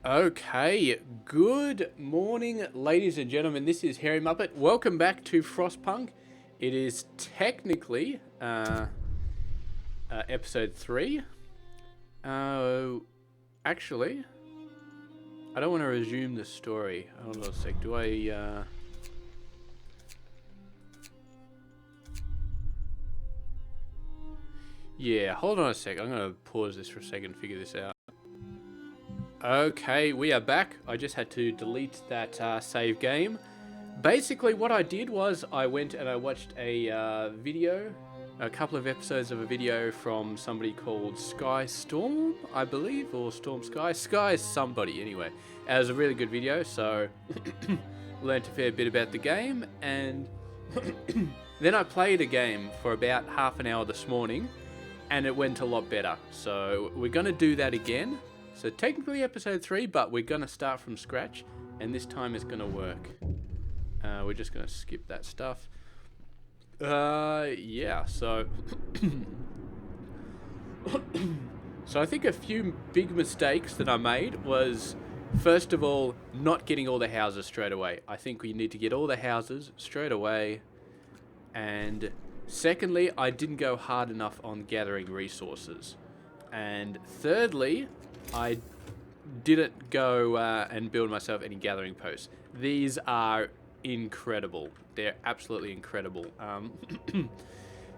Okay, good morning, ladies and gentlemen. This is Hairymuppet. Welcome back to Frostpunk. It is technically episode 3. Actually, I don't want to resume the story. Hold on a sec. Do I... Yeah, hold on a sec. I'm going to pause this for a second and figure this out. Okay, we are back. I just had to delete that save game. Basically, what I did was I went and I watched a video, a couple of episodes of a video from somebody called Sky Storm, I believe, or Storm Sky. Sky somebody, anyway. It was a really good video, so learned a fair bit about the game, and then I played a game for about half an hour this morning, and it went a lot better. So we're going to do that again. So technically episode 3, but we're going to start from scratch, and this time it's going to work. We're just going to skip that stuff. Yeah, so... So I think a few big mistakes that I made was, first of all, not getting all the houses straight away. I think we need to get all the houses straight away. And secondly, I didn't go hard enough on gathering resources. And thirdly, I didn't go and build myself any gathering posts. These are incredible. They're absolutely incredible.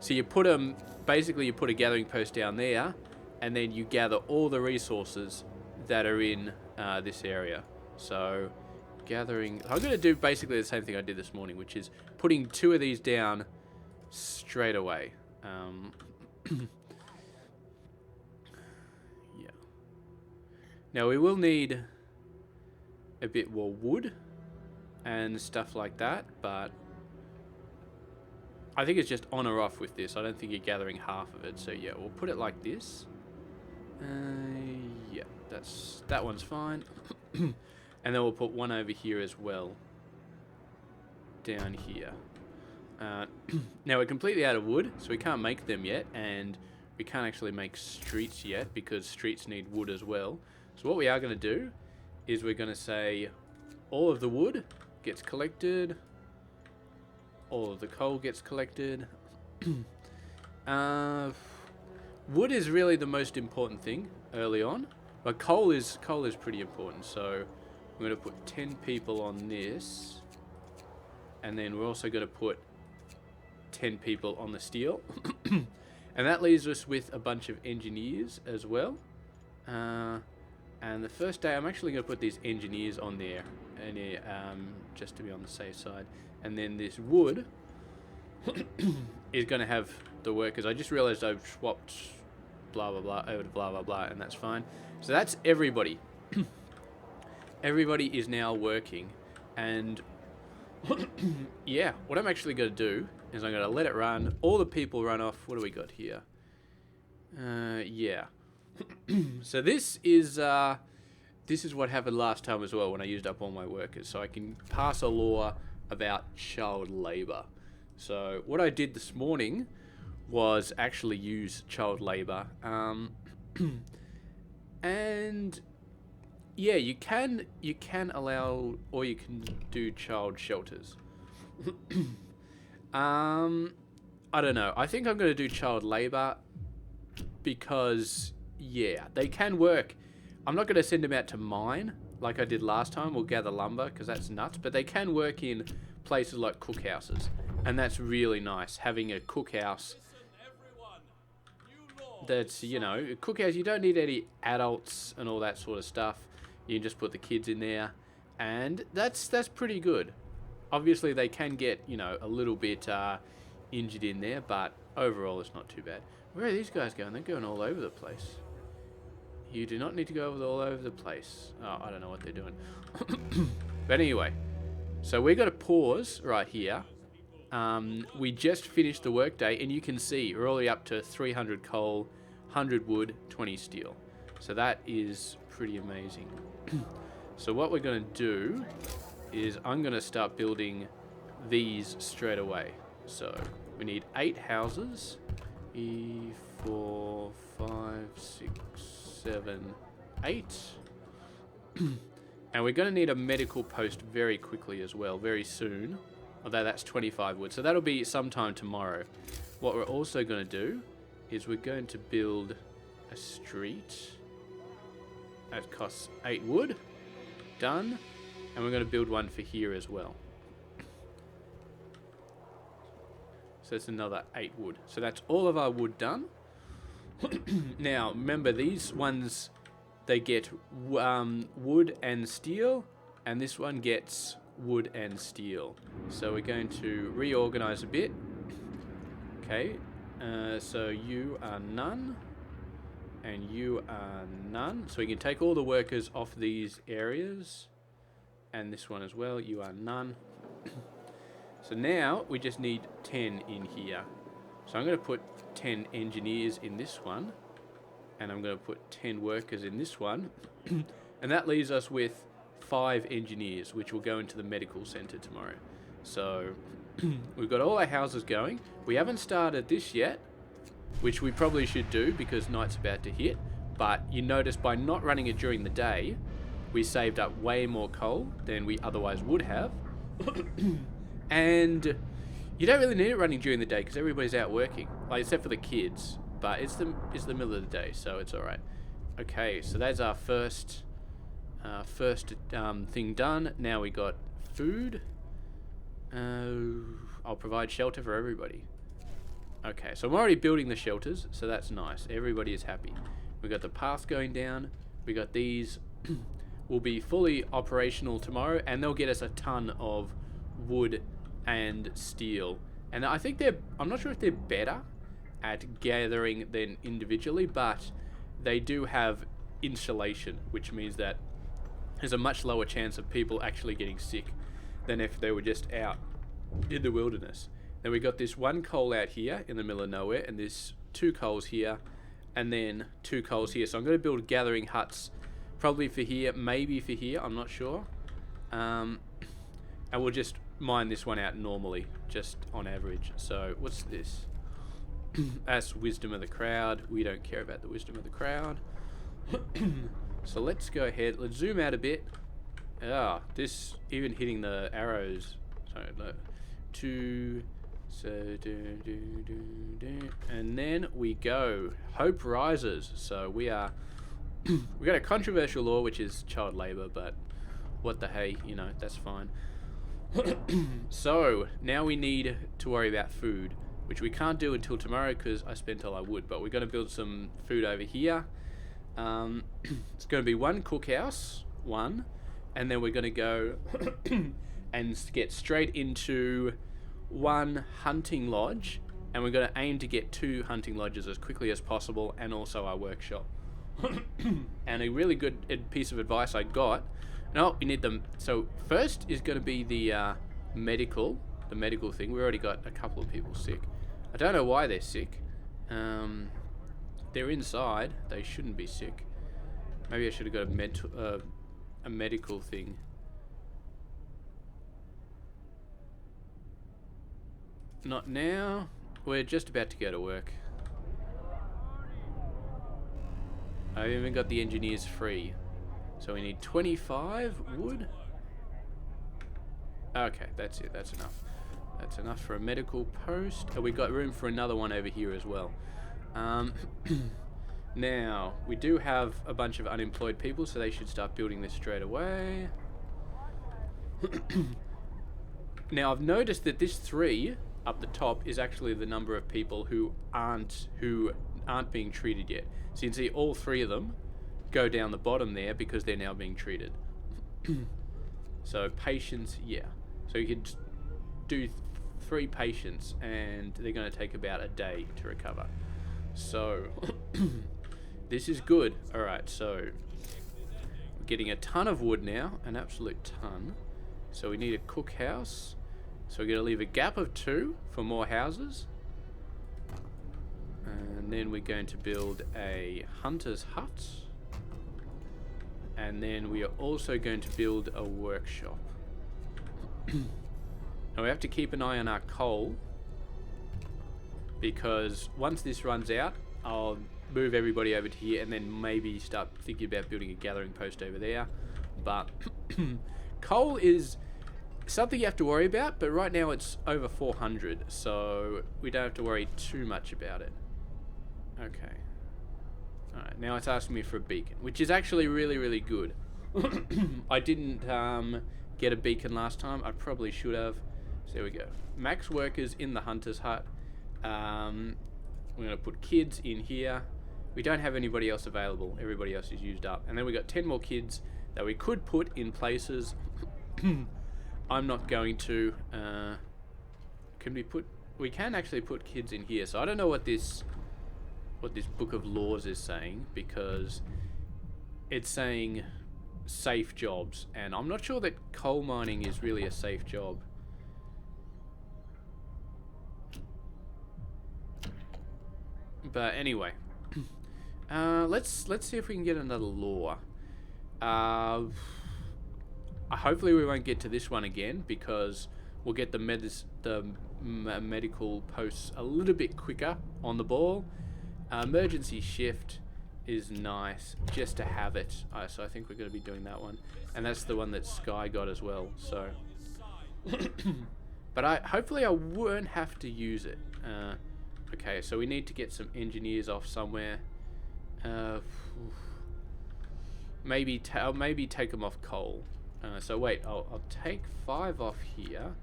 So you put them, basically you put a gathering post down there, and then you gather all the resources that are in this area. So gathering, I'm going to do basically the same thing I did this morning, which is putting 2 of these down straight away. Now we will need a bit more wood and stuff like that, but I think it's just on or off with this. I don't think you're gathering half of it, so yeah, we'll put it like this. Yeah, that one's fine. And then we'll put one over here as well, down here. Now we're completely out of wood, so we can't make them yet, and we can't actually make streets yet because streets need wood as well. So what we are going to do is we're going to say all of the wood gets collected, all of the coal gets collected. Wood is really the most important thing early on, but coal is pretty important. So I'm going to put 10 people on this, and then we're also going to put 10 people on the steel. And that leaves us with a bunch of engineers as well. And the first day, I'm actually going to put these engineers on there, and just to be on the safe side. And then this wood is going to have the workers. I just realized I've swapped blah blah blah over to blah blah blah, and that's fine. So that's everybody. Everybody is now working, and yeah, what I'm actually going to do is I'm going to let it run. All the people run off. What do we got here? Yeah. So this is what happened last time as well when I used up all my workers. So I can pass a law about child labor. So what I did this morning was actually use child labor. And yeah, you can allow, or you can do child shelters. I don't know. I think I'm going to do child labor because yeah, they can work. I'm not going to send them out to mine like I did last time. We'll gather lumber because that's nuts. But they can work in places like cookhouses. And that's really nice, having a cookhouse that's, you know, a cookhouse. You don't need any adults and all that sort of stuff. You can just put the kids in there. And that's pretty good. Obviously, they can get, you know, a little bit injured in there. But overall, it's not too bad. Where are these guys going? They're going all over the place. You do not need to go all over the place. Oh, I don't know what they're doing. But anyway, so we're going to pause right here. We just finished the workday, and you can see we're already up to 300 coal, 100 wood, 20 steel. So that is pretty amazing. So what we're going to do is I'm going to start building these straight away. So we need 8 houses. 4, 5, 6, 7, 8. And we're going to need a medical post very quickly as well, very soon. Although that's 25 wood, so that'll be sometime tomorrow. What we're also going to do is we're going to build a street. That costs 8 wood. Done. And we're going to build one for here as well. So that's another 8 wood. So that's all of our wood done. Now, remember, these ones, they get wood and steel, and this one gets wood and steel. So we're going to reorganize a bit. Okay, so you are none, and you are none. So we can take all the workers off these areas, and this one as well, you are none. So now we just need 10 in here. So I'm going to put 10 engineers in this one, and I'm going to put 10 workers in this one, and that leaves us with 5 engineers, which will go into the medical center tomorrow. So we've got all our houses going. We haven't started this yet, which we probably should do because night's about to hit. But you notice by not running it during the day, we saved up way more coal than we otherwise would have. And you don't really need it running during the day because everybody's out working, like except for the kids. But it's the middle of the day, so it's all right. Okay, so that's our first thing done. Now we got food. I'll provide shelter for everybody. Okay, so I'm already building the shelters, so that's nice. Everybody is happy. We got the path going down. We got these. Will be fully operational tomorrow, and they'll get us a ton of wood and steel. And I think I'm not sure if they're better at gathering than individually, but they do have insulation, which means that there's a much lower chance of people actually getting sick than if they were just out in the wilderness. Then we got this one coal out here in the middle of nowhere, and there's 2 coals here, and then 2 coals here. So I'm going to build gathering huts, probably for here, maybe for here, I'm not sure. And we'll just mine this one out normally, just on average. So what's this? That's wisdom of the crowd. We don't care about the wisdom of the crowd. So let's go ahead. Let's zoom out a bit. This even hitting the arrows. Sorry, no. 2. So and then we go. Hope rises. So we are. We got a controversial law, which is child labor, but what the hey, that's fine. So now we need to worry about food, which we can't do until tomorrow because I spent all I would. But we're going to build some food over here. It's going to be 1 cookhouse, and then we're going to go and get straight into 1 hunting lodge, and we're going to aim to get 2 hunting lodges as quickly as possible, and also our workshop. And a really good piece of advice I got. No, we need them. So first is going to be the medical thing. We already got a couple of people sick. I don't know why they're sick. They're inside. They shouldn't be sick. Maybe I should have got a medical thing. Not now. We're just about to go to work. I've even got the engineers free. So we need 25 wood. Okay, that's it. That's enough. That's enough for a medical post. Oh, we got room for another one over here as well. Now, we do have a bunch of unemployed people, so they should start building this straight away. Now, I've noticed that this 3 up the top is actually the number of people who aren't being treated yet. So you can see all 3 of them go down the bottom there because they're now being treated. So patients, yeah. So you could do 3 patients, and they're going to take about a day to recover. So this is good. All right, so we're getting a ton of wood now, an absolute ton. So we need a cookhouse. So we're going to leave a gap of 2 for more houses. And then we're going to build a hunter's hut. And then we are also going to build a workshop. Now we have to keep an eye on our coal, because once this runs out, I'll move everybody over to here and then maybe start thinking about building a gathering post over there. But coal is something you have to worry about, but right now it's over 400, so we don't have to worry too much about it. Okay. Alright, now it's asking me for a beacon, which is actually really, really good. I didn't get a beacon last time. I probably should have. So there we go. Max workers in the hunter's hut. We're going to put kids in here. We don't have anybody else available. Everybody else is used up. And then we got 10 more kids that we could put in places. I'm not going to. Can we put? We can actually put kids in here. So I don't know what this book of laws is saying, because it's saying safe jobs, and I'm not sure that coal mining is really a safe job. But anyway, let's see if we can get another law. Hopefully we won't get to this one again, because we'll get the medical posts a little bit quicker on the ball. Emergency shift is nice just to have it. So I think we're going to be doing that one, and that's the one that Sky got as well. So, but hopefully I won't have to use it. Okay, so we need to get some engineers off somewhere. Maybe take them off coal. So wait, I'll take 5 off here,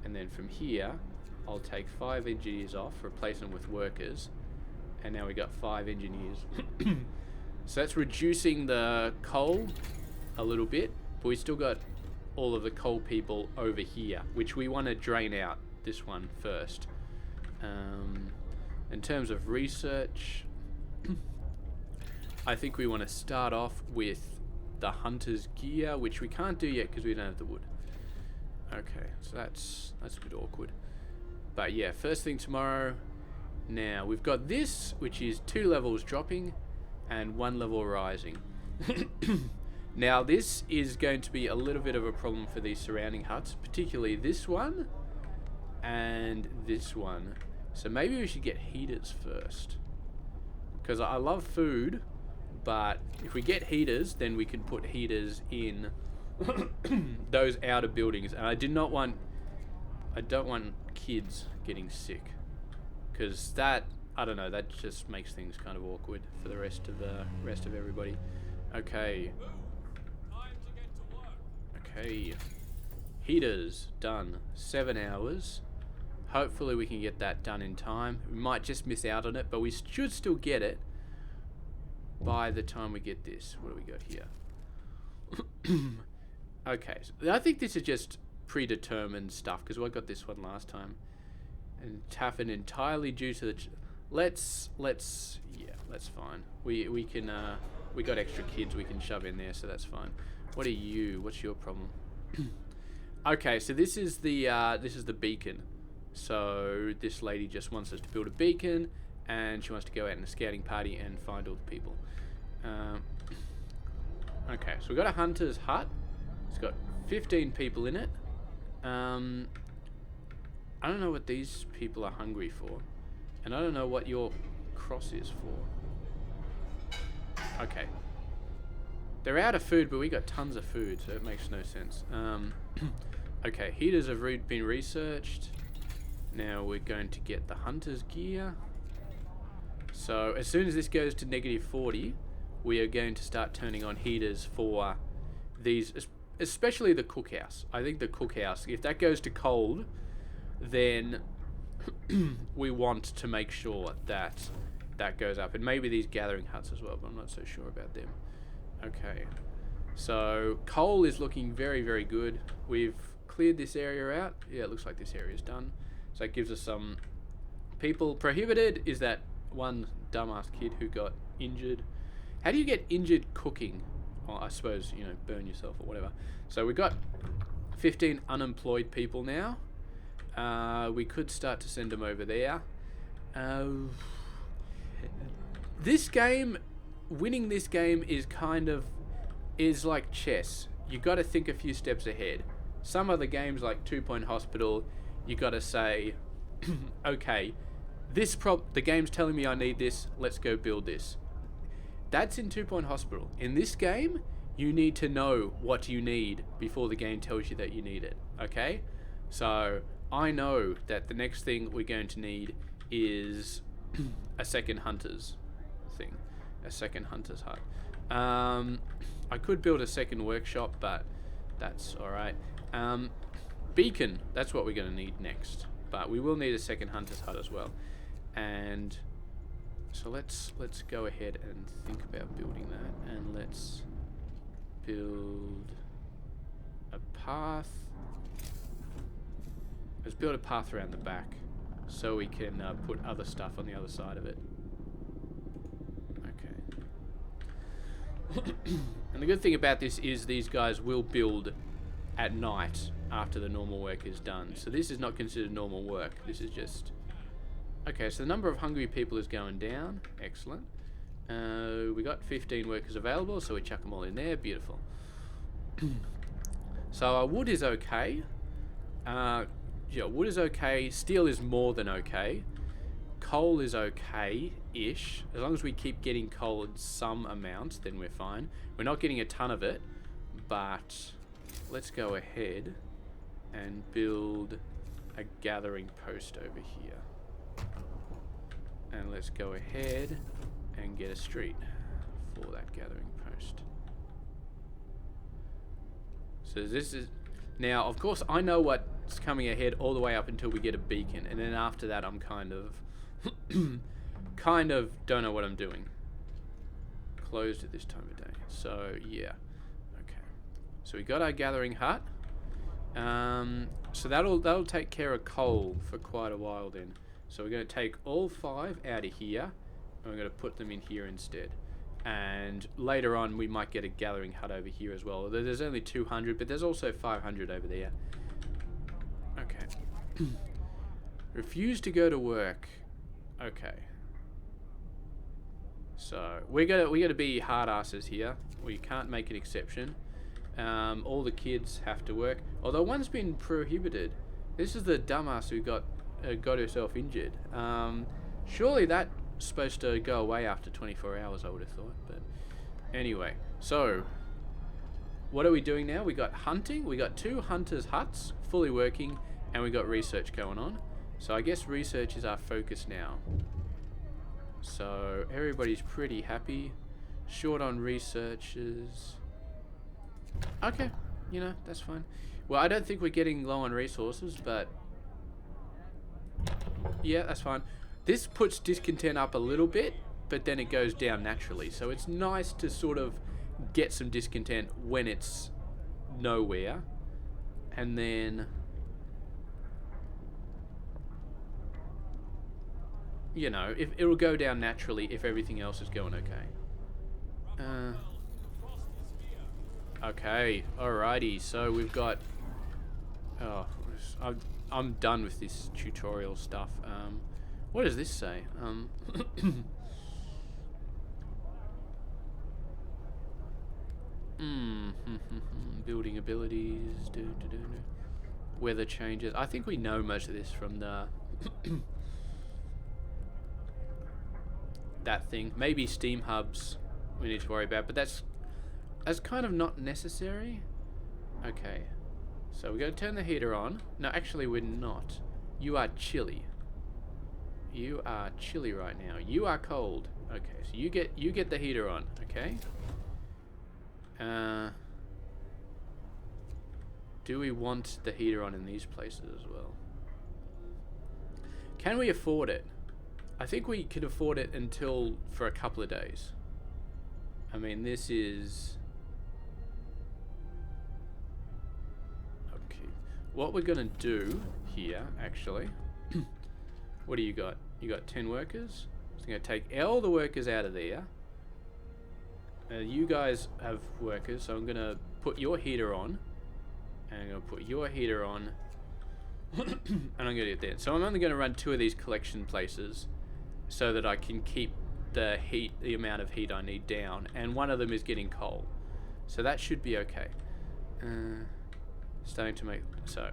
and then from here I'll take 5 engineers off, replace them with workers, and now we got 5 engineers. So that's reducing the coal a little bit, but we still got all of the coal people over here, which we want to drain out this one first. In terms of research, I think we want to start off with the hunter's gear, which we can't do yet because we don't have the wood. Okay, so that's a bit awkward. But yeah, first thing tomorrow. Now we've got this, which is 2 levels dropping and 1 level rising. Now this is going to be a little bit of a problem for these surrounding huts, particularly this one and this one. So maybe we should get heaters first, because I love food, but if we get heaters, then we can put heaters in those outer buildings. And I don't want kids getting sick, because that, I don't know, that just makes things kind of awkward for the rest of everybody. Okay. Okay. Heaters done. 7 hours. Hopefully we can get that done in time. We might just miss out on it, but we should still get it by the time we get this. What do we got here? Okay, so I think this is just predetermined stuff, because I got this one last time. And taffin entirely due to the... Let's yeah, that's fine. We can we got extra kids we can shove in there, so that's fine. What are you? What's your problem? Okay, so this is the beacon. So this lady just wants us to build a beacon, and she wants to go out in a scouting party and find all the people. Okay, so we've got a hunter's hut. It's got 15 people in it. I don't know what these people are hungry for, and I don't know what your cross is for. Okay. They're out of food, but we got tons of food, so it makes no sense. Okay, heaters have been researched. Now we're going to get the hunter's gear. So as soon as this goes to -40, we are going to start turning on heaters for these, especially the cookhouse. I think the cookhouse, if that goes to cold, then we want to make sure that that goes up. And maybe these gathering huts as well, but I'm not so sure about them. Okay, so coal is looking very, very good. We've cleared this area out. Yeah, it looks like this area is done. So that gives us some people. Prohibited is that one dumbass kid who got injured. How do you get injured cooking? Well, I suppose, you know, burn yourself or whatever. So we've got 15 unemployed people now. We could start to send them over there. This game, winning this game is like chess. You got to think a few steps ahead. Some other games like 2 Point Hospital, you got to say, okay, the game's telling me I need this, let's go build this. That's in 2 Point Hospital. In this game, you need to know what you need before the game tells you that you need it. Okay? So I know that the next thing we're going to need is a second hunter's thing. A second hunter's hut. I could build a second workshop, but that's alright. Beacon, that's what we're going to need next. But we will need a second hunter's hut as well. And so let's go ahead and think about building that. And let's build a path. Let's build a path around the back so we can put other stuff on the other side of it. Okay. And the good thing about this is these guys will build at night after the normal work is done. So this is not considered normal work. This is just... Okay, so the number of hungry people is going down. Excellent. We got 15 workers available, so we chuck them all in there. Beautiful. So our wood is okay. Yeah, wood is okay. Steel is more than okay. Coal is okay-ish. As long as we keep getting coal in some amounts, then we're fine. We're not getting a ton of it, but let's go ahead and build a gathering post over here. And let's go ahead and get a street for that gathering post. So this is... Now, of course, I know what's coming ahead all the way up until we get a beacon. And then after that, I'm kind of... kind of don't know what I'm doing. Closed at this time of day. So, yeah. Okay. So we got our gathering hut. So that'll take care of coal for quite a while then. So we're going to take all 5 out of here, and we're going to put them in here instead. And later on, we might get a gathering hut over here as well. There's only 200, but there's also 500 over there. Okay. Refuse to go to work. Okay. So we gotta be hard asses here. We can't make an exception. All the kids have to work. Although one's been prohibited. This is the dumbass who got herself injured. Surely that's supposed to go away after 24 hours, I would have thought. But anyway, so what are we doing now? We got hunting. We got 2 hunters' huts fully working, and we got research going on. So I guess research is our focus now. So everybody's pretty happy. Short on researchers. Okay, you know, that's fine. Well, I don't think we're getting low on resources, but yeah, that's fine. This puts discontent up a little bit, but then it goes down naturally. So it's nice to sort of get some discontent when it's nowhere. And then, you know, if it'll go down naturally if everything else is going okay. Okay, alrighty. So we've got... Oh, I'm done with this tutorial stuff. What does this say? Building abilities. Weather changes. I think we know most of this from the... that thing. Maybe steam hubs we need to worry about, but that's kind of not necessary. Okay. So we're going to turn the heater on. No, actually we're not. You are chilly. You are chilly right now. You are cold. Okay, so you get the heater on, okay? Do we want the heater on in these places as well? Can we afford it? I think we could afford it until for a couple of days. I mean, this is... Okay. What we're going to do here, actually... What do you got? You got 10 workers? So I'm going to take all the workers out of there. You guys have workers, so I'm going to put your heater on. And I'm going to put your heater on. And I'm going to get there. So I'm only going to run 2 of these collection places so that I can keep the heat, the amount of heat I need down. And one of them is getting coal. So that should be okay. Starting to make... So...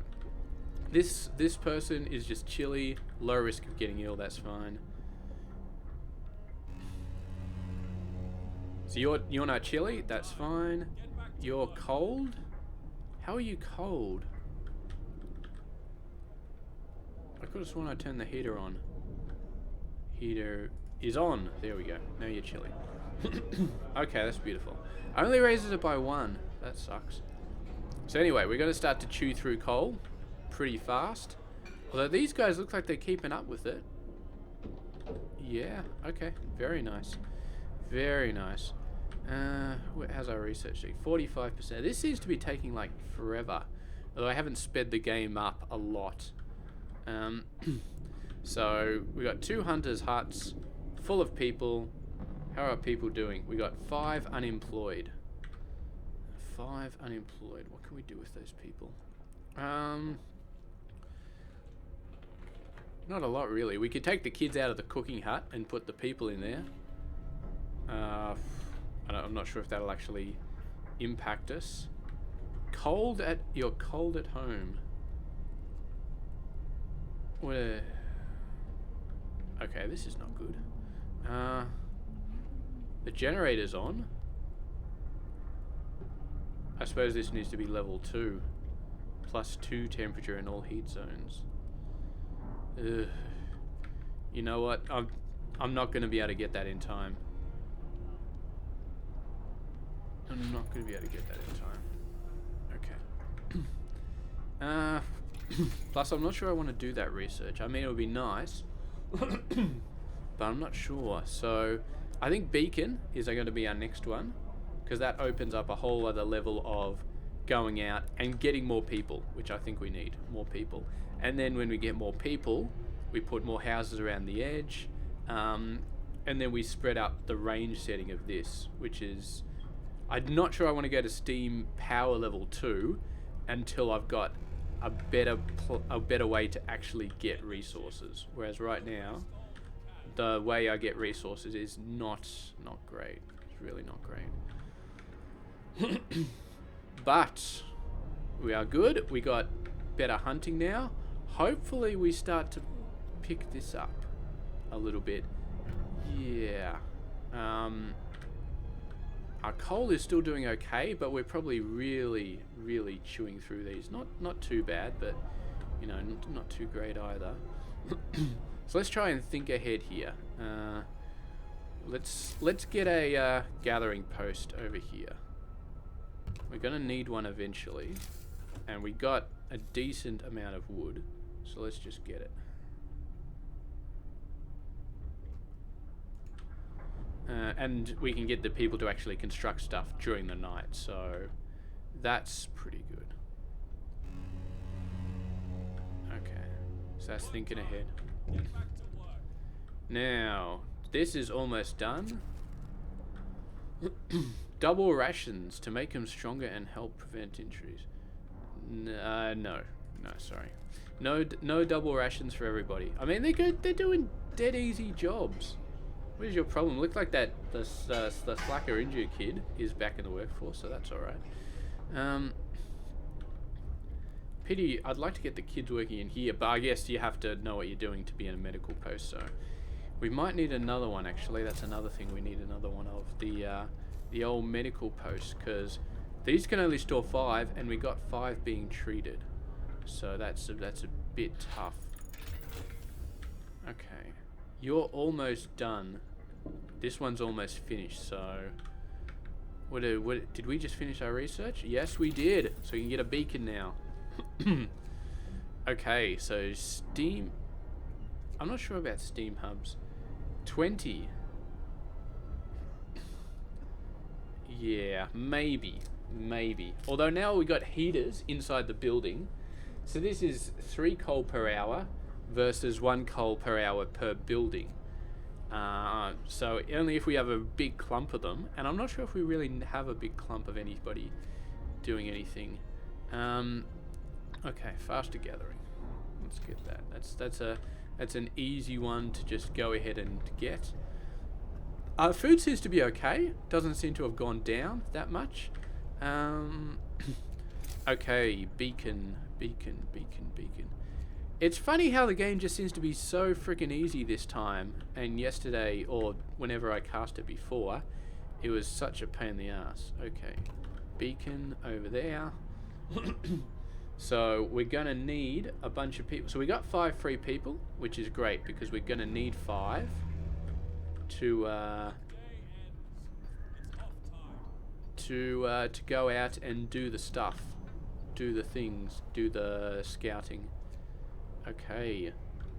This person is just chilly, low risk of getting ill, that's fine. So you're not chilly, that's fine. You're cold? How are you cold? I could have sworn I turned the heater on. Heater is on. There we go. Now you're chilly. Okay, that's beautiful. Only raises it by 1. That sucks. So anyway, we're going to start to chew through coal pretty fast. Although these guys look like they're keeping up with it. Yeah, okay. Very nice. Very nice. How's our research doing? 45%. This seems to be taking like forever. Although I haven't sped the game up a lot. So we got 2 hunters' huts full of people. How are people doing? We got 5 unemployed. 5 unemployed. What can we do with those people? Not a lot really. We could take the kids out of the cooking hut and put the people in there. I'm not sure if that'll actually impact us. You're cold at home. Where? Okay, this is not good. The generator's on. I suppose this needs to be level 2. +2 temperature in all heat zones. Ugh. You know what? I'm not going to be able to get that in time. I'm not going to be able to get that in time. Okay. Plus, I'm not sure I want to do that research. I mean, it would be nice. But I'm not sure. So, I think Beacon is going to be our next one. Because that opens up a whole other level of going out and getting more people. Which I think we need. More people. And then when we get more people, we put more houses around the edge. And then we spread out the range setting of this. Which is... I'm not sure I want to go to Steam Power Level 2 until I've got a better way to actually get resources. Whereas right now, the way I get resources is not great. It's really not great. But we are good. We got better hunting now. Hopefully we start to pick this up a little bit. Yeah. Our coal is still doing okay, but we're probably really chewing through these. Not too bad, but you know, not too great either. So let's try and think ahead here. Let's get a gathering post over here. We're gonna need one eventually, and we got a decent amount of wood, so let's just get it. And we can get the people to actually construct stuff during the night, so that's pretty good. Okay, so that's thinking ahead. Now, this is almost done. Double rations to make them stronger and help prevent injuries. No, sorry. No double rations for everybody. I mean, they're doing dead easy jobs. What is your problem? Looks like that the slacker injured kid is back in the workforce, so that's alright. Pity, I'd like to get the kids working in here, but I guess you have to know what you're doing to be in a medical post, so... We might need another one, actually. That's another thing we need another one of. The old medical post, because these can only store 5, and we got 5 being treated. So that's a bit tough. Okay. You're almost done. This one's almost finished, so... Did we just finish our research? Yes, we did. So you can get a beacon now. Okay, so Steam... I'm not sure about Steam hubs. 20. Yeah, maybe. Although now we got heaters inside the building. So this is 3 coal per hour versus 1 coal per hour per building. So only if we have a big clump of them, and I'm not sure if we really have a big clump of anybody doing anything. Okay, faster gathering. Let's get that. That's an easy one to just go ahead and get. Food seems to be okay. Doesn't seem to have gone down that much. Okay, beacon. It's funny how the game just seems to be so freaking easy this time. And yesterday, or whenever I cast it before, it was such a pain in the ass. Okay. beacon over there. So we're gonna need a bunch of people. So we got 5 free people, which is great because we're gonna need 5 to go out and do the stuff, do the things, do the scouting. Okay,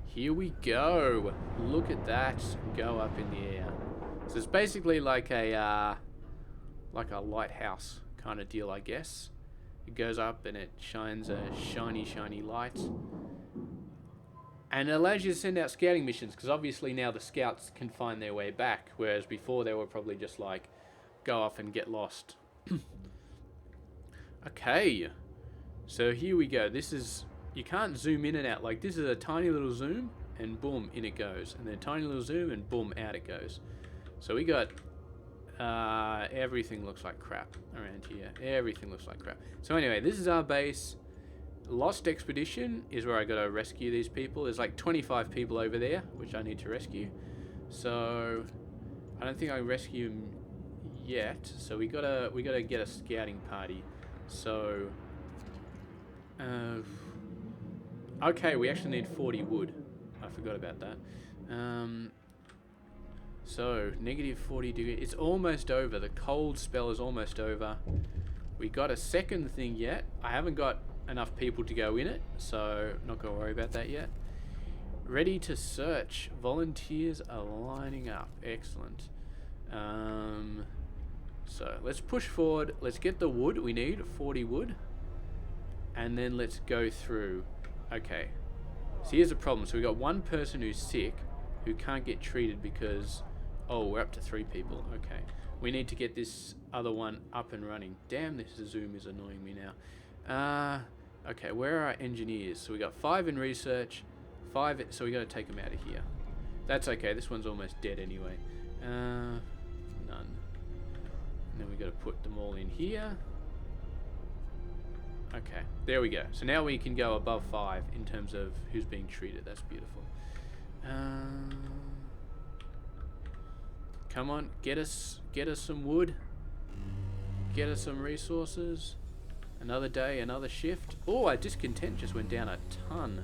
here we go. Look at that go up in the air. So it's basically like a lighthouse kind of deal, I guess. It goes up and it shines a shiny light. And it allows you to send out scouting missions, because obviously now the scouts can find their way back, whereas before they were probably just like, go off and get lost. Okay, so here we go. This is, you can't zoom in and out. Like, this is a tiny little zoom, and boom, in it goes. And then a tiny little zoom, and boom, out it goes. So we got... everything looks like crap around here. Everything looks like crap. So anyway, this is our base. Lost Expedition is where I gotta rescue these people. There's like 25 people over there, which I need to rescue. So I don't think I can rescue them yet. So we gotta get a scouting party. So okay, we actually need 40 wood. I forgot about that. So, negative 40 degrees. It's almost over. The cold spell is almost over. We got a second thing yet. I haven't got enough people to go in it, so not going to worry about that yet. Ready to search. Volunteers are lining up. Excellent. So, let's push forward. Let's get the wood. We need 40 wood. And then let's go through. Okay. So, here's the problem. So, we got one person who's sick who can't get treated because... Oh, we're up to 3 people. Okay. We need to get this other one up and running. Damn, this Zoom is annoying me now. Okay, where are our engineers? So we got 5 in research, 5... So we got to take them out of here. That's okay. This one's almost dead anyway. None. And then we got to put them all in here. Okay, there we go. So now we can go above 5 in terms of who's being treated. That's beautiful. Come on, get us some wood. Get us some resources. Another day, another shift. Oh, our discontent just went down a ton.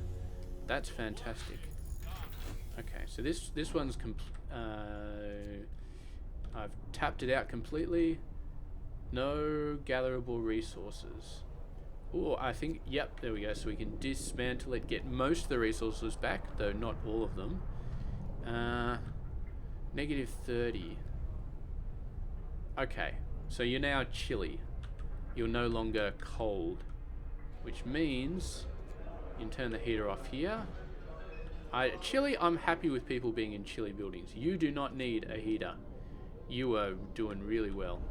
That's fantastic. Okay, so this one's I've tapped it out completely. No gatherable resources. Oh, I think, yep, there we go. So we can dismantle it, get most of the resources back, though not all of them. Negative 30. Okay, so you're now chilly. You're no longer cold, which means you can turn the heater off here. Chilly, I'm happy with people being in chilly buildings. You do not need a heater. You are doing really well.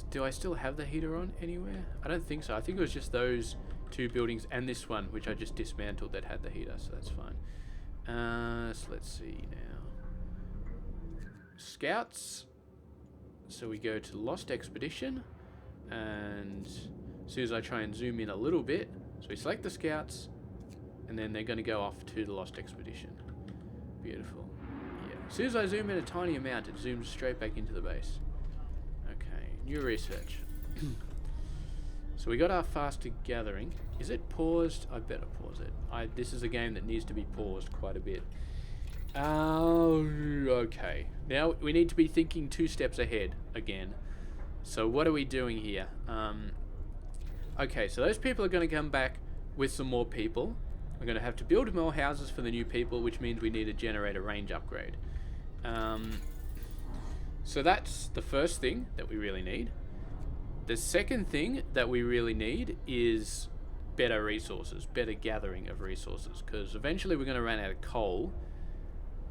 Do I still have the heater on anywhere? I don't think so. I think it was just those 2 buildings and this one, which I just dismantled, that had the heater, so that's fine. So let's see now. Scouts. So we go to Lost Expedition, and as soon as I try and zoom in a little bit, so we select the scouts, and then they're going to go off to the Lost Expedition. Beautiful. Yeah. As soon as I zoom in a tiny amount, it zooms straight back into the base. Okay, new research. So we got our faster gathering. Is it paused? I better pause it. This is a game that needs to be paused quite a bit. Okay. Now we need to be thinking 2 steps ahead again. So what are we doing here? Okay, so those people are going to come back with some more people. We're going to have to build more houses for the new people, which means we need a generator range upgrade. So that's the first thing that we really need. The second thing that we really need is better resources, better gathering of resources, because eventually we're going to run out of coal,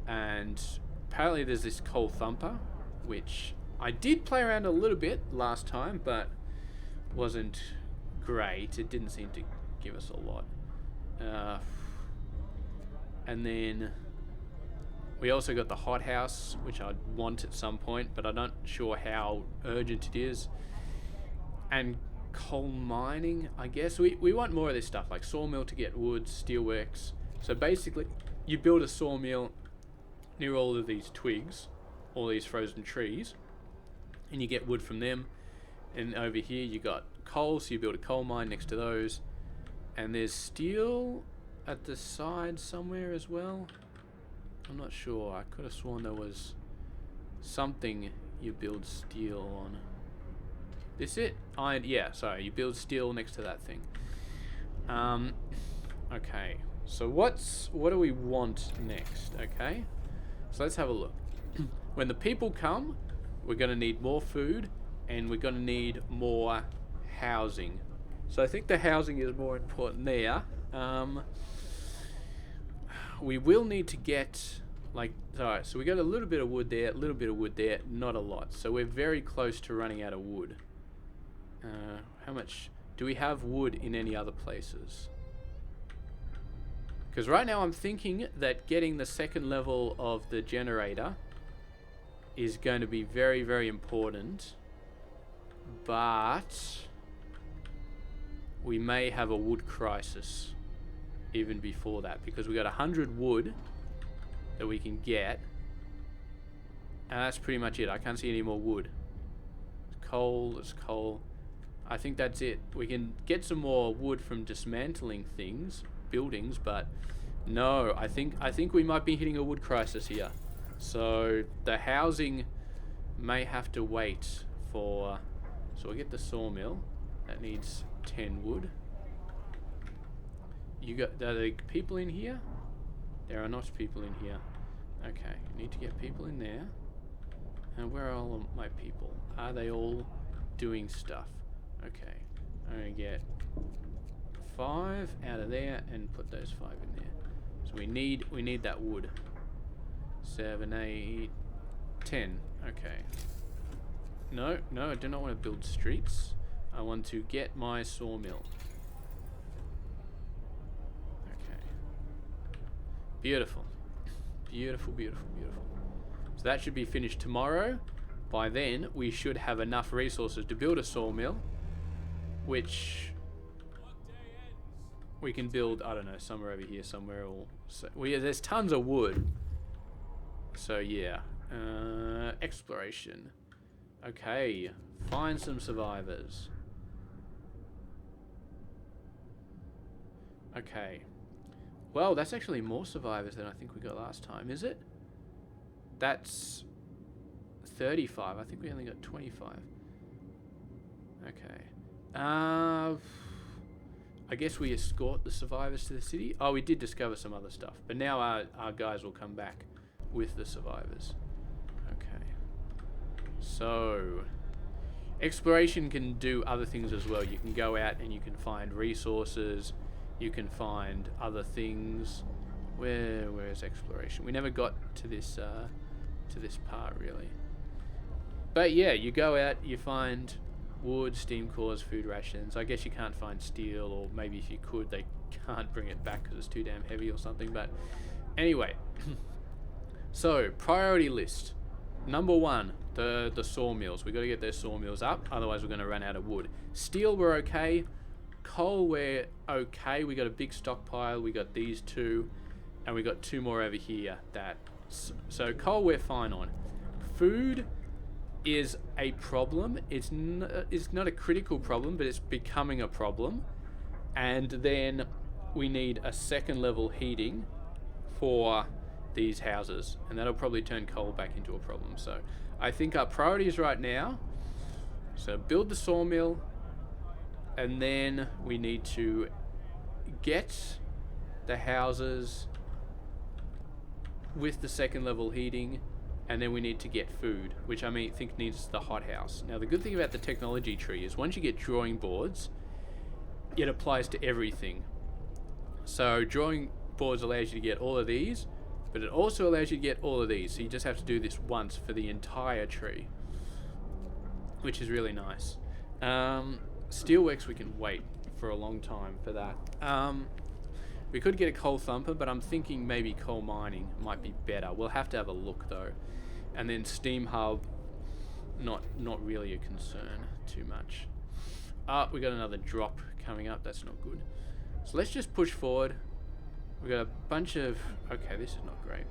and apparently there's this coal thumper, which I did play around a little bit last time, but wasn't great. It didn't seem to give us a lot. And then we also got the hothouse, which I'd want at some point, but I'm not sure how urgent it is. And coal mining, I guess. We want more of this stuff, like sawmill to get wood, steelworks. So basically, you build a sawmill near all of these twigs, all these frozen trees, and you get wood from them. And over here you got coal, so you build a coal mine next to those. And there's steel at the side somewhere as well. I'm not sure. I could have sworn there was something you build steel on. This it? Iron. Yeah, sorry. You build steel next to that thing. Okay. So what do we want next? Okay. So let's have a look. When the people come, we're going to need more food, and we're going to need more housing. So I think the housing is more important there. We will need to get, like, alright, so we got a little bit of wood there, a little bit of wood there, not a lot. So we're very close to running out of wood. How much do we have wood in any other places? Because right now I'm thinking that getting the second level of the generator is going to be very, very important. But we may have a wood crisis even before that, because we got 100 wood that we can get, and that's pretty much it. I can't see any more wood. Coal, there's coal. I think that's it. We can get some more wood from dismantling things, buildings, but no, I think we might be hitting a wood crisis here. So the housing may have to wait for. So we'll get the sawmill. That needs 10 wood. Are there people in here? There are not people in here. Okay, need to get people in there. And where are all of my people? Are they all doing stuff? Okay, I'm gonna get 5 out of there and put those 5 in there. So we need that wood. 7, 8, 10. Okay. No, I do not want to build streets. I want to get my sawmill. Okay. Beautiful. Beautiful, beautiful, beautiful. So that should be finished tomorrow. By then, we should have enough resources to build a sawmill, which we can build, I don't know, somewhere over here, somewhere. Or so there's tons of wood. So yeah. Exploration. Okay. Find some survivors. Okay. Well, that's actually more survivors than I think we got last time, is it? That's 35. I think we only got 25. Okay. I guess we escort the survivors to the city. Oh, we did discover some other stuff. But now our guys will come back with the survivors. Okay. So, exploration can do other things as well. You can go out and you can find resources. You can find other things. Where's exploration? We never got to this part really. But yeah, you go out, you find wood, steam cores, food rations. I guess you can't find steel, or maybe if you could, they can't bring it back because it's too damn heavy or something. But anyway, so priority list. Number 1, the sawmills. We got to get those sawmills up, otherwise we're going to run out of wood. Steel, we're okay. Coal, we're okay. We got a big stockpile. We got these 2, and we got 2 more over here. So coal, we're fine on. Food is a problem. It's not a critical problem, but it's becoming a problem. And then we need a second level heating for these houses, and that'll probably turn coal back into a problem. So I think our priorities right now, so build the sawmill, and then we need to get the houses with the second level heating, and then we need to get food, which I think needs the hothouse. Now the good thing about the technology tree is once you get drawing boards, it applies to everything. So drawing boards allows you to get all of these, but it also allows you to get all of these. So you just have to do this once for the entire tree, which is really nice. Steelworks, we can wait for a long time for that. We could get a coal thumper, but I'm thinking maybe coal mining might be better. We'll have to have a look though. And then steam hub, not really a concern too much. We got another drop coming up. That's not good. So let's just push forward. We got a bunch of. Okay, this is not great.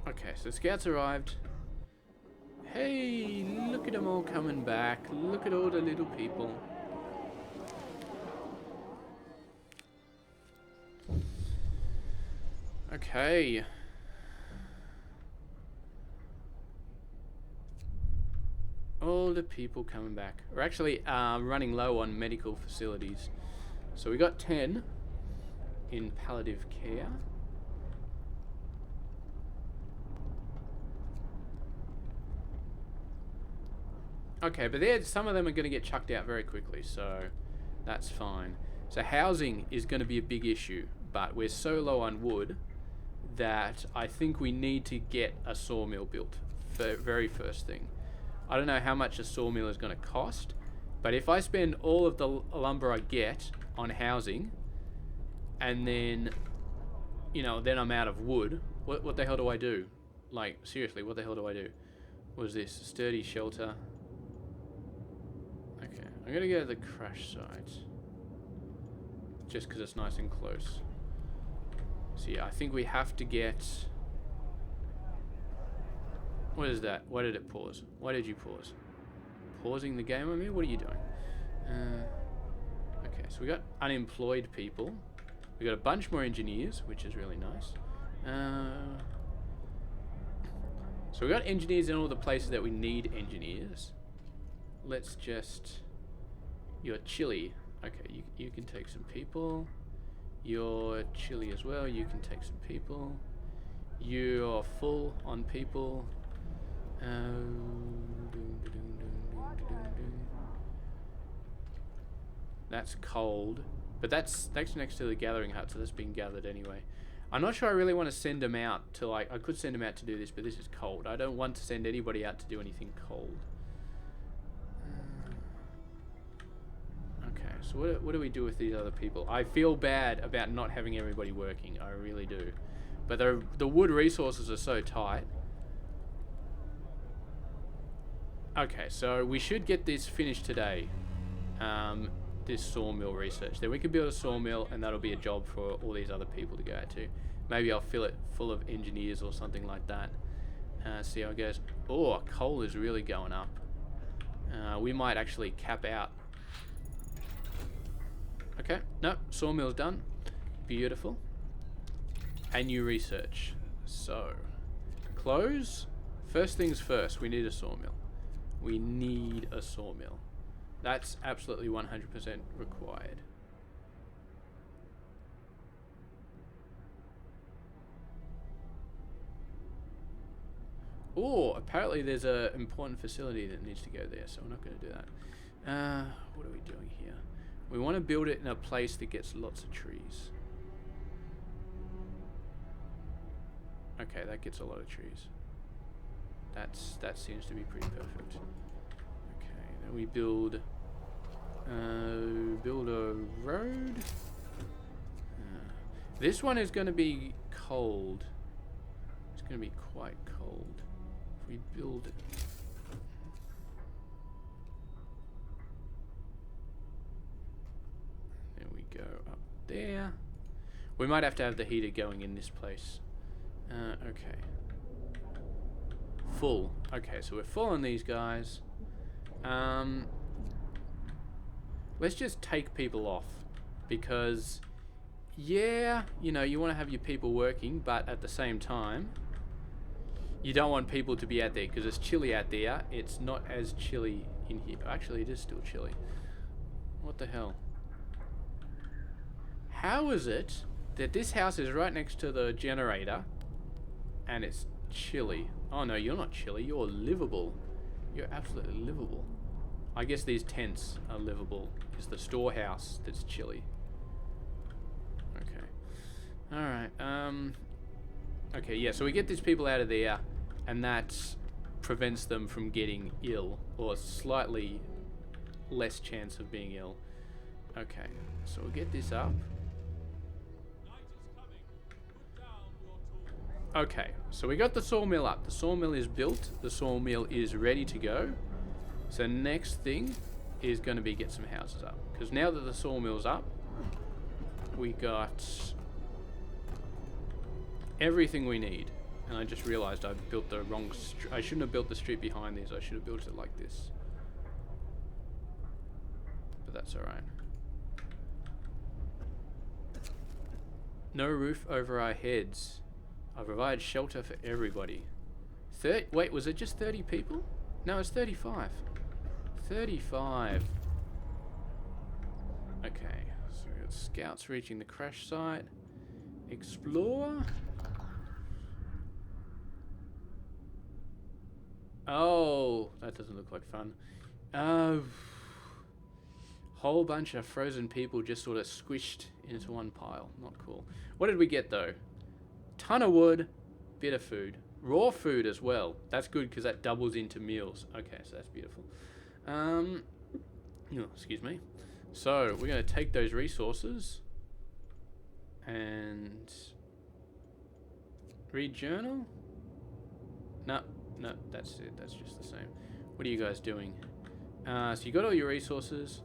Okay, so scouts arrived. Hey, look at them all coming back. Look at all the little people. Okay. All the people coming back. We're actually running low on medical facilities. So we got 10 in palliative care. Okay, but some of them are going to get chucked out very quickly, so that's fine. So housing is going to be a big issue, but we're so low on wood that I think we need to get a sawmill built for very first thing. I don't know how much a sawmill is going to cost, but if I spend all of the lumber I get on housing, and then, you know, then I'm out of wood, what the hell do I do? Like, seriously, what the hell do I do? What is this? Sturdy shelter. Okay, I'm going to go to the crash site. Just because it's nice and close. So yeah, I think we have to get... What is that? Why did it pause? Why did you pause? Pausing the game on me? What are you doing? Okay, so we got unemployed people. We got a bunch more engineers, which is really nice. So we got engineers in all the places that we need engineers. Let's just... You're chilly. Okay, you can take some people. You're chilly as well. You can take some people. You're full on people. That's cold, but that's next to the gathering hut, so that's been gathered anyway. I'm not sure I really want to send them out to, like, I could send them out to do this, but this is cold. I don't want to send anybody out to do anything cold. Okay, so what do we do with these other people? I feel bad about not having everybody working. I really do. But the wood resources are so tight. Okay, so we should get this finished today. This sawmill research. Then we can build a sawmill, and that'll be a job for all these other people to go out to. Maybe I'll fill it full of engineers or something like that. See how it goes. Oh, coal is really going up. We might actually cap out. Okay, no, sawmill's done. Beautiful. And new research. So, close. First things first, we need a sawmill. We need a sawmill. That's absolutely 100% required. Oh, apparently there's an important facility that needs to go there, so we're not going to do that. What are we doing here? We want to build it in a place that gets lots of trees. Okay, that gets a lot of trees. That seems to be pretty perfect. Okay, then we build a road. This one is going to be cold. It's going to be quite cold. If we build it. There we go up there. We might have to have the heater going in this place. Okay. Full. Okay, so we're full on these guys. Let's just take people off. Because, yeah, you know, you want to have your people working, but at the same time, you don't want people to be out there because it's chilly out there. It's not as chilly in here. Actually, it is still chilly. What the hell? How is it that this house is right next to the generator and it's chilly? Oh no, you're not chilly. You're livable. You're absolutely livable. I guess these tents are livable. It's the storehouse that's chilly. Okay. Alright. Okay, yeah, so we get these people out of there, and that prevents them from getting ill, or slightly less chance of being ill. Okay, so we'll get this up. Okay, so we got the sawmill up. The sawmill is built. The sawmill is ready to go. So next thing is going to be get some houses up. Because now that the sawmill's up, we got everything we need. And I just realized I built the wrong I shouldn't have built the street behind these. I should have built it like this. But that's alright. No roof over our heads. I provide shelter for everybody. Wait, was it just 30 people? No, it's 35. 35. Okay, so we got scouts reaching the crash site. Explore. Oh, that doesn't look like fun. Whole bunch of frozen people just sort of squished into one pile. Not cool. What did we get though? Ton of wood, bit of food. Raw food as well. That's good because that doubles into meals. Okay, so that's beautiful. Excuse me. So we're going to take those resources and read journal. No, that's it. That's just the same. What are you guys doing? So you got all your resources.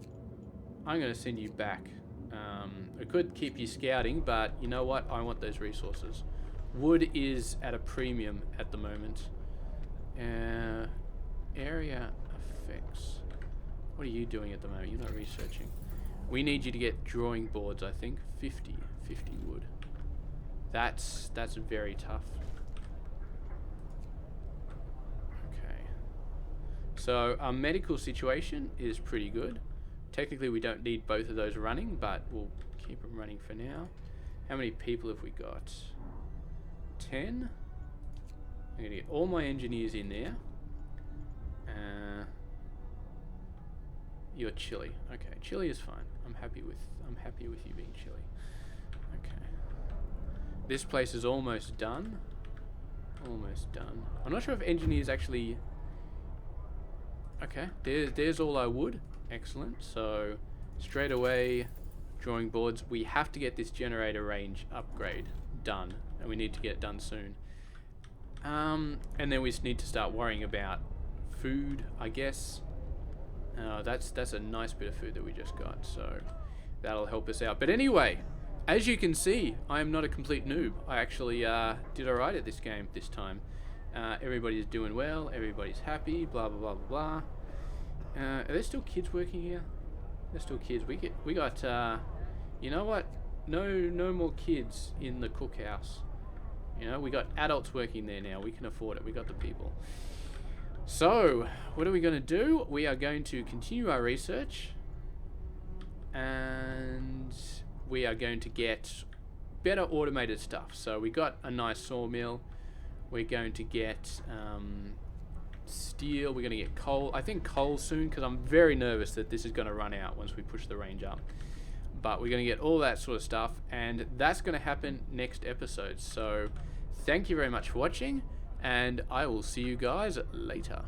I'm going to send you back. I could keep you scouting, but you know what? I want those resources. Wood is at a premium at the moment. Area effects. What are you doing at the moment? You're not researching. We need you to get drawing boards, I think. 50 wood. That's very tough. Okay. So our medical situation is pretty good. Technically we don't need both of those running, but we'll keep them running for now. How many people have we got? 10. I'm going to get all my engineers in there. You're chilly. Okay, chilly is fine. I'm happy with you being chilly. Okay. This place is almost done. Almost done. I'm not sure if engineers actually. Okay, there's all our wood. Excellent. So straight away, drawing boards. We have to get this generator range upgrade done, and we need to get it done soon. And then we just need to start worrying about food, I guess. That's a nice bit of food that we just got, so that'll help us out. But anyway, as you can see, I am not a complete noob. I actually did alright at this game this time. Everybody's doing well, everybody's happy, blah blah blah blah blah. Are there still kids working here? There's still kids. We got you know what? No more kids in the cookhouse. You know, we got adults working there now. We can afford it. We got the people. So, what are we going to do? We are going to continue our research, and we are going to get better automated stuff. So we got a nice sawmill. We're going to get steel. We're going to get coal. I think coal soon, because I'm very nervous that this is going to run out once we push the range up. But we're going to get all that sort of stuff, and that's going to happen next episode. So thank you very much for watching, and I will see you guys later.